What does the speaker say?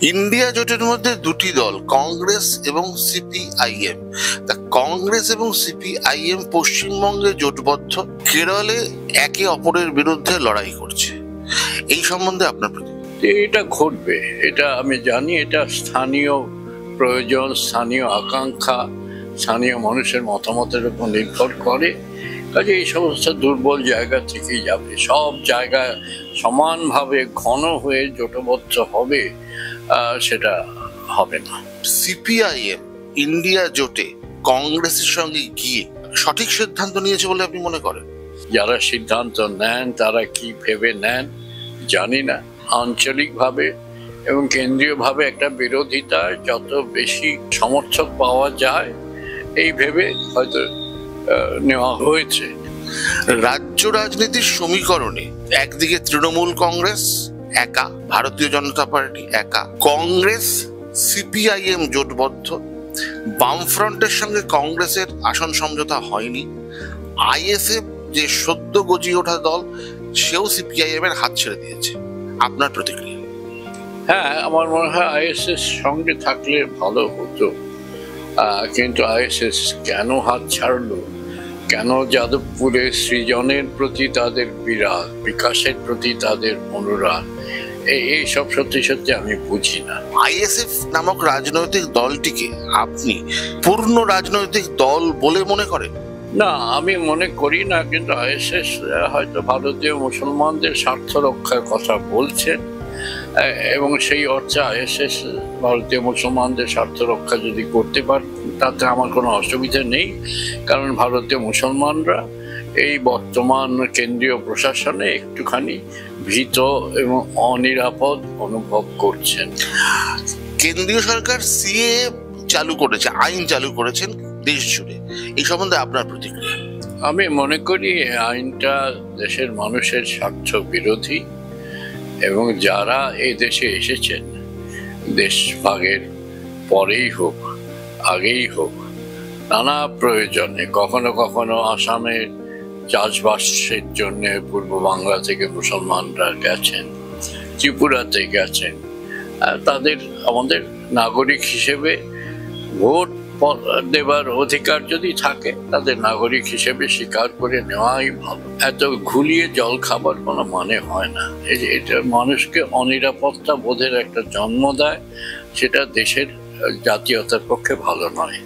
India জোটের মধ্যে দুটি দল, কংগ্রেস এবং সিপিআইএম। তা কংগ্রেস এবং সিপিআইএম পশ্চিমবঙ্গে জোটবদ্ধ, কেরলে একে অপরের বিরুদ্ধে লড়াই করছে। এই সম্বন্ধে আপনার এটা ঘটবে, এটা আমি জানি। এটা স্থানীয় প্রয়োজন, স্থানীয় আকাঙ্ক্ষা, স্থানীয় মানুষের মতামতের উপর নির্ভর করে। কাজে এই সমস্ত দুর্বল জায়গা থেকেই যাবে। সব জায়গায় সমানভাবে ঘন হয়ে জোটবদ্ধ হবে সেটা হবে না। সিপিআইএম ইন্ডিয়া জোটে কংগ্রেসের সঙ্গে গিয়ে সঠিক সিদ্ধান্ত নিয়েছে বলে আপনি মনে করেন? যারা সিদ্ধান্ত নেন তারা কি ভেবে নেন জানি না। আঞ্চলিকভাবে এবং কেন্দ্রীয়ভাবে একটা বিরোধিতা, যত বেশি সমর্থক পাওয়া যায় এই ভেবে হয়তো নেওয়া হয়েছে। রাজ্য রাজনীতির সমীকরণে একদিকে তৃণমূল কংগ্রেস একা, ভারতীয় জনতা পার্টি একা, কংগ্রেস সিপিআইএম জোটবদ্ধ, বামফ্রন্টের সঙ্গে কংগ্রেসের আসন সমঝোতা হয়নি, আইএসএফ যে সদ্য গজিয়ে ওঠা দল সেও সিপিআইএম এর হাত ছেড়ে দিয়েছে। আপনার প্রতিক্রিয়া? হ্যাঁ, আমার মনে হয় আইএসএস সঙ্গে থাকলে ভালো হতো, কিন্তু আইএসএস কেন হাত ছাড়লো, কেন যাদবপুরের সৃজনের প্রতি তাদের বিরাগ, বিকাশের প্রতি তাদের অনুরাগ, এইসব সত্যি সত্যি আমি বুঝি না। আইএসএফ নামক রাজনৈতিক দলটিকে আপনি পূর্ণ রাজনৈতিক দল বলে মনে করেন? না, আমি মনে করি না, কিন্তু আইএসএস হয়তো ভারতীয় মুসলমানদের স্বার্থ রক্ষার কথা বলছেন, এবং সেই অর্থে আইএসএস ভারতীয় মুসলমানদের স্বার্থ রক্ষা যদি করতে পারে তাতে আমার কোনো অসুবিধা নেই। কারণ ভারতীয় মুসলমানরা এই বর্তমান কেন্দ্রীয় প্রশাসনে একটুখানি ভীত এবং অনিরাপদ অনুভব করছেন। কেন্দ্রীয় সরকার সিএএ চালু করেছে, আইন চালু করেছেন দেশ জুড়ে, এই সম্বন্ধে আপনার প্রতিক্রিয়া? আমি মনে করি আইনটা দেশের মানুষের স্বার্থ বিরোধী, এবং যারা এই দেশে এসেছেন দেশ ভাগের পরেই হোক আগেই হোক, নানা প্রয়োজনে, কখনো কখনো আসামে চাষবাসের জন্য পূর্ব বাংলা থেকে মুসলমানরা গেছেন, ত্রিপুরাতে গেছেন, তাদের আমাদের নাগরিক হিসেবে ভোট দেবার অধিকার যদি থাকে তাদের নাগরিক হিসেবে স্বীকার করে নেওয়াই ভালো। এত ঘুলিয়ে জল খাবার কোনো মানে হয় না। এটা মানুষকে অনিরাপত্তা বোধের একটা জন্ম দেয়, সেটা দেশের জাতীয়তার পক্ষে ভালো নয়।